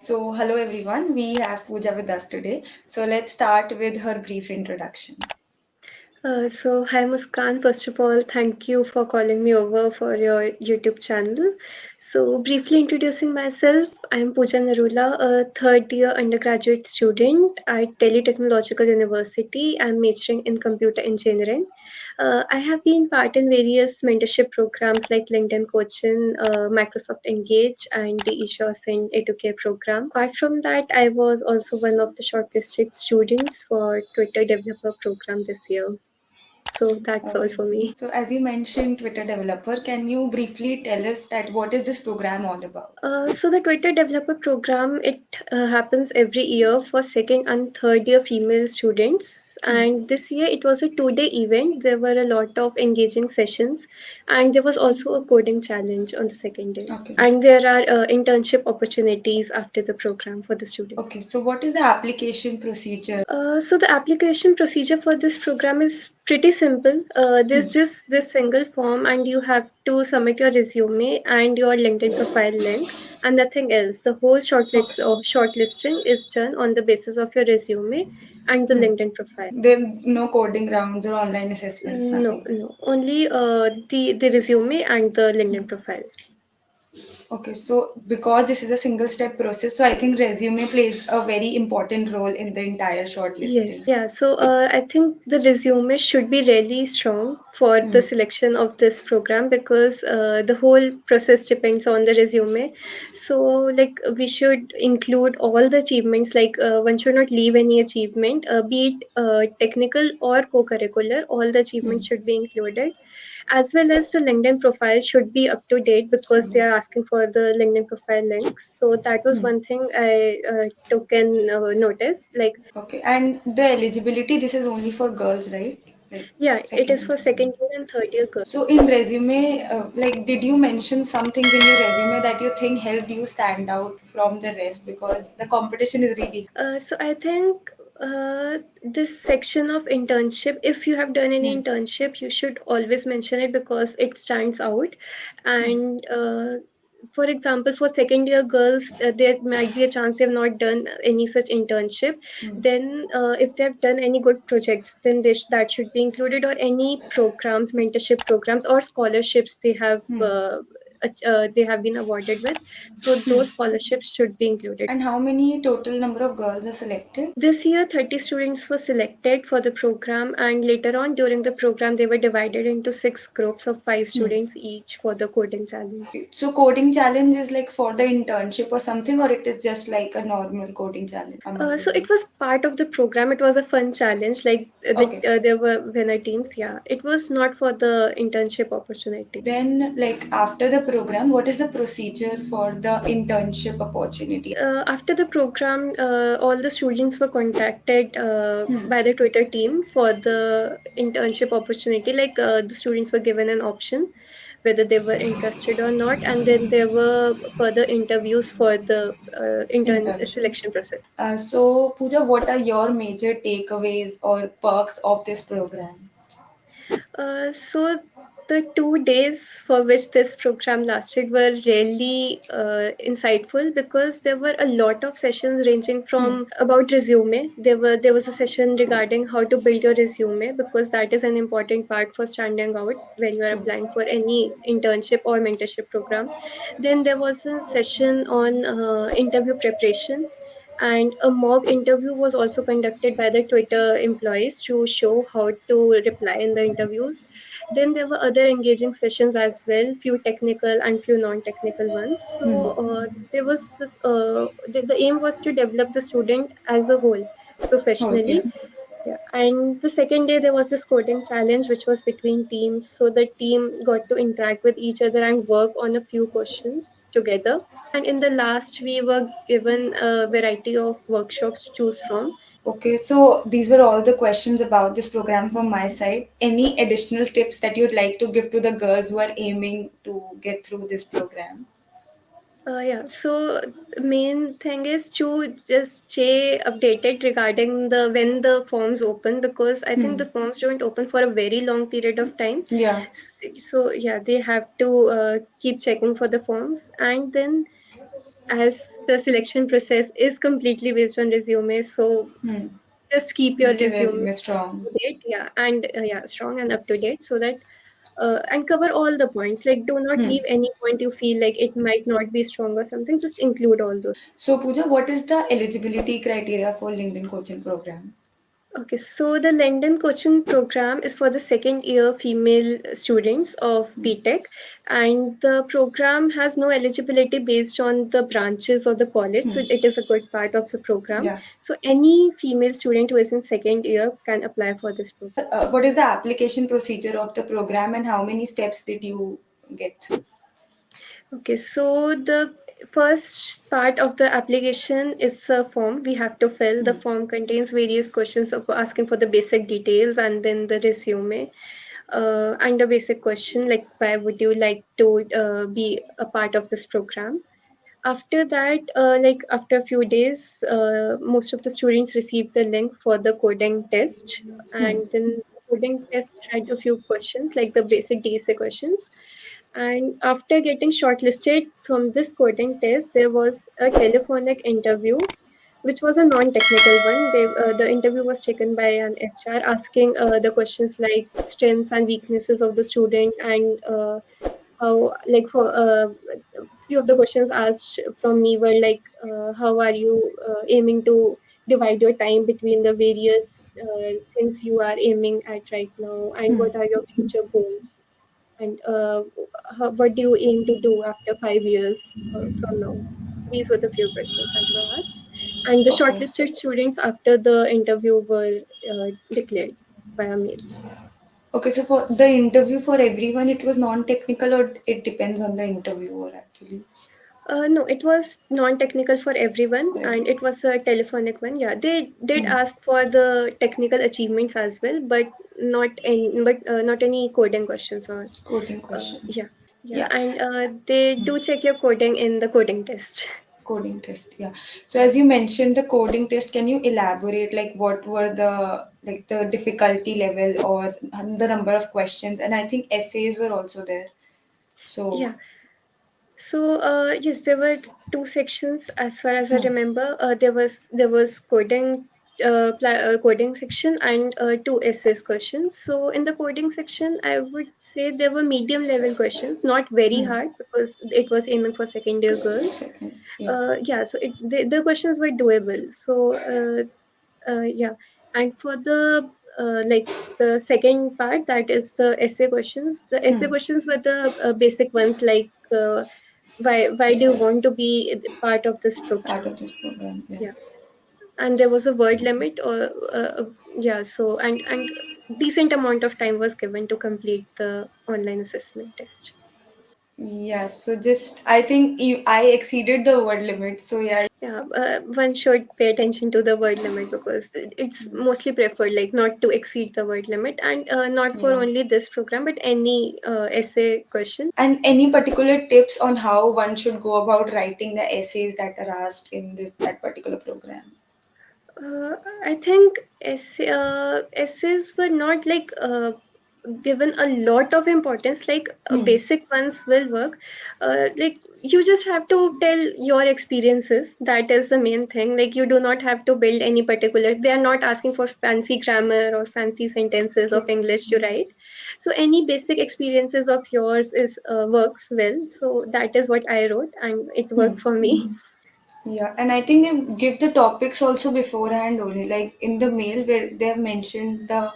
Hello everyone, we have Pooja with us today. So, let's start with her brief introduction. Hi Muskan. First of all, thank you for calling me over for your YouTube channel. So, briefly introducing myself, I am Pooja Narula, a third year undergraduate student at Delhi Technological University. I am majoring in computer engineering. I have been part in various mentorship programs like LinkedIn Coaching, Microsoft Engage, and the eShore Ascend Educare program. Apart from that, I was also one of the shortlisted students for Twitter Developer program this year. So that's all Okay. for me. So, as you mentioned, Twitter developer, can you briefly tell us that what is this program all about? So the Twitter Developer Program, it happens every year for second and third year female students. And this year it was a 2 day event. There were a lot of engaging sessions, and there was also a coding challenge on the second day. Okay. And there are internship opportunities after the program for the students. Okay. So, what is the application procedure? So the application procedure for this program is pretty simple. There's just this single form, and you have to submit your resume and your LinkedIn profile link, and nothing else. The whole Okay. shortlisting is done on the basis of your resume and the LinkedIn profile. Then no coding rounds or online assessments, No, nothing. no, only the resume and the LinkedIn profile. Okay, so because this is a single step process, so I think resume plays a very important role in the entire shortlisting. Yes, yeah. So I think the resume should be really strong for the selection of this program because the whole process depends on the resume. So, like, we should include all the achievements, like, one should not leave any achievement, be it technical or co curricular, all the achievements should be included. As well as the LinkedIn profile should be up to date because they are asking for the LinkedIn profile links. So that was one thing I took in notice. Like, Okay, and the eligibility, this is only for girls, right? Like yeah, it second is and for third year. second year and third year girls. So in resume, like did you mention some things in your resume that you think helped you stand out from the rest because the competition is really. So I think this section of internship, if you have done any internship, you should always mention it because it stands out. And for example, for second year girls, there might be a chance they have not done any such internship. Then, if they have done any good projects, then that should be included, or any programs, mentorship programs, or scholarships they have been awarded with. So those scholarships should be included. And how many total number of girls are selected? This year, 30 students were selected for the program, and later on during the program, they were divided into six groups of five students each for the coding challenge. So coding challenge is like for the internship or something, or it is just like a normal coding challenge among the So it was girls. part of the program. It was a fun challenge. Like Okay. there were winner teams. Yeah, it was not for the internship opportunity. Then, like after the program, what is the procedure for the internship opportunity? After the program, all the students were contacted by the Twitter team for the internship opportunity. Like the students were given an option whether they were interested or not, and then there were further interviews for the intern Internship. selection process. So, Pooja, what are your major takeaways or perks of this program? So the 2 days for which this program lasted were really insightful because there were a lot of sessions ranging from about resume. There was a session regarding how to build your resume because that is an important part for standing out when you are True. applying for any internship or mentorship program. Then there was a session on interview preparation, and a mock interview was also conducted by the Twitter employees to show how to reply in the interviews. Then there were other engaging sessions as well, few technical and few non-technical ones. So there was this. The aim was to develop the student as a whole Okay. professionally. Yeah, and the second day there was this coding challenge, which was between teams. So the team got to interact with each other and work on a few questions together. And in the last, we were given a variety of workshops to choose from. Okay, so these were all the questions about this program from my side. Any additional tips that you'd like to give to the girls who are aiming to get through this program? Yeah, so main thing is to just stay updated regarding the when the forms open because I think the forms don't open for a very long period of time. Yeah. So yeah, they have to keep checking for the forms, and then as the selection process is completely based on resume, so Hmm. just keep your Make your resume resume up strong. to date, yeah, and yeah, strong and up to date, so that and cover all the points. Like, do not Hmm. leave any point you feel like it might not be strong or something. Just include all those. So Pooja, what is the eligibility criteria for LinkedIn coaching program? Okay, so the London coaching program is for the second year female students of BTech, and the program has no eligibility based on the branches or the college, so it is a good part of the program. Yeah. So any female student who is in second year can apply for this program. What is the application procedure of the program and how many steps did you get through? Okay, so the first part of the application is a form we have to fill. The form contains various questions of asking for the basic details and then the resume. And a basic question like why would you like to be a part of this program. After that, like after a few days, most of the students receive the link for the coding test, and then the coding test had a few questions like the basic DSA questions. And after getting shortlisted from this coding test, there was a telephonic interview, which was a non-technical one. The interview was taken by an HR asking the questions like strengths and weaknesses of the student, and how, like, for few of the questions asked from me were like, how are you aiming to divide your time between the various things you are aiming at right now, and what are your future goals, and what do you aim to do after 5 years from now? These were the few questions that were asked. And the Okay. shortlisted students after the interview were declared via mail. Okay, so for the interview for everyone, it was non-technical or it depends on the interviewer actually? No, it was non-technical for everyone, For and everyone. it was a telephonic one. Yeah, they did ask for the technical achievements as well, but not any coding questions or Coding questions. yeah, yeah, Yeah. and they do check your coding in the coding test. Coding test, yeah. So as you mentioned the coding test, can you elaborate like what were the difficulty level or the number of questions? And I think essays were also there. So Yeah. So yes, there were two sections as far as I hmm, remember. There was coding section and two essays questions. So in the coding section, I would say there were medium level questions, not very hard because it was aiming for second year girls. second, yeah. Yeah, so the questions were doable. So yeah, and for the like the second part, that is the essay questions. The essay questions were the basic ones like. Why do you want to be part of this Part program? of this program, yeah. Yeah, and there was a word Okay. limit, or yeah, so and decent amount of time was given to complete the online assessment test. Yes, so just I think I exceeded the word limit. So yeah, Yeah, one should pay attention to the word limit because it's mostly preferred, like not to exceed the word limit, and not for yeah. only this program, but any essay question. And any particular tips on how one should go about writing the essays that are asked in this that particular program? Uh, I think essays were not like given a lot of importance. Like basic ones will work. Like you just have to tell your experiences. That is the main thing. Like you do not have to build any particulars. They are not asking for fancy grammar or fancy sentences of True. English to write. So any basic experiences of yours is works well. So that is what I wrote, and it worked for me. Yeah, and I think they give the topics also beforehand only. Like in the mail where they have mentioned the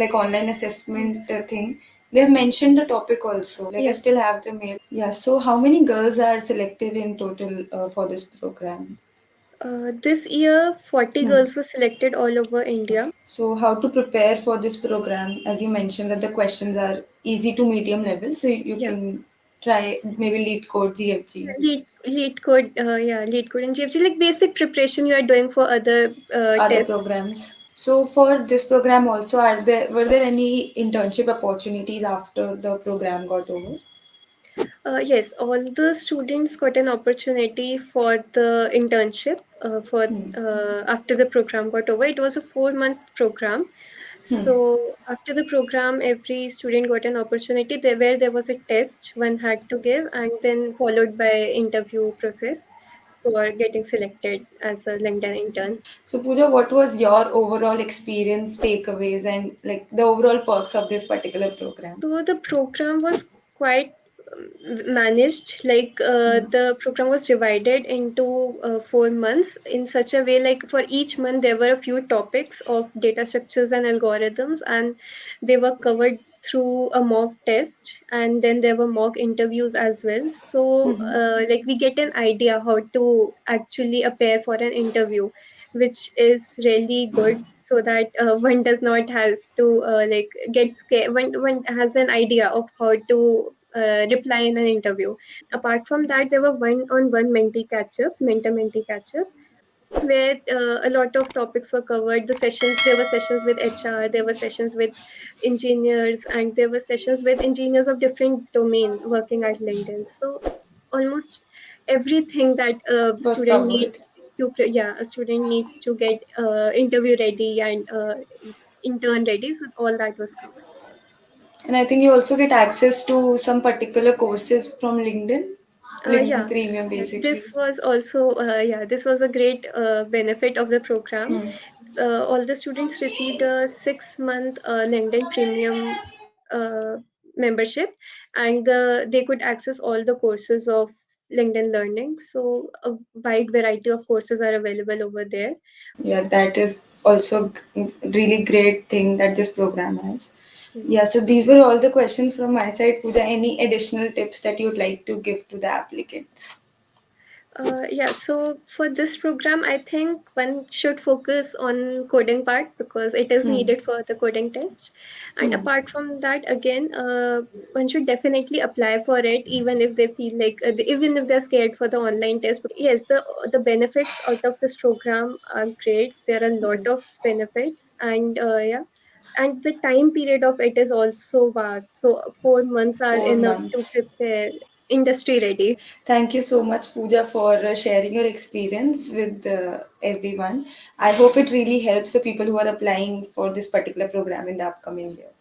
like online assessment Yes. thing, they have mentioned the topic also. Like I Yeah. still have the mail. Yeah. So how many girls are selected in total for this program? This year, 40 girls were selected all over India. Okay. So how to prepare for this program? As you mentioned that the questions are easy to medium level, so you Yeah, can try maybe lead code GFG. lead code and GFG, like basic preparation you are doing for other Other tests. programs. So for this program also, are there were there any internship opportunities after the program got over? Yes, all the students got an opportunity for the internship for after the program got over. It was a 4-month program, So after the program, every student got an opportunity there where there was a test one had to give, and then followed by interview process for getting selected as a LinkedIn intern. So Pooja, what was your overall experience, takeaways, and like the overall perks of this particular program? So the program was quite managed. Like the program was divided into 4 months in such a way. Like for each month, there were a few topics of data structures and algorithms, and they were covered through a mock test, and then there were mock interviews as well. So like we get an idea how to actually appear for an interview, which is really good, so that one does not have to like get scared. One has an idea of how to reply in an interview. Apart from that, there were one-on-one mentor-mentee catch-up, where a lot of topics were covered. There were sessions with HR, there were sessions with engineers, and there were sessions with engineers of different domain working at LinkedIn. So almost everything that a Was student needs covered. yeah, a student needs to get interview ready and intern ready. So all that was covered. And I think you also get access to some particular courses from LinkedIn. LinkedIn Yeah, Premium, basically. this was a great benefit of the program. All the students received a 6 month LinkedIn Premium uh, membership, and they could access all the courses of LinkedIn Learning. So a wide variety of courses are available over there. Yeah, that is also really great thing that this program has. Hmm. Yeah, so these were all the questions from my side. Pooja, any additional tips that you'd like to give to the applicants? Yeah, so for this program, I think one should focus on coding part because it is Hmm. needed for the coding test. And Hmm. apart from that, again, one should definitely apply for it, even if they feel like, even if they're scared for the online test. Yes, the benefits out of this program are great. There are a lot of benefits, and yeah, and the time period of it is also vast. So 4 months are 4 months. enough to prepare industry ready. Thank you so much, Pooja, for sharing your experience with everyone. I hope it really helps the people who are applying for this particular program in the upcoming year.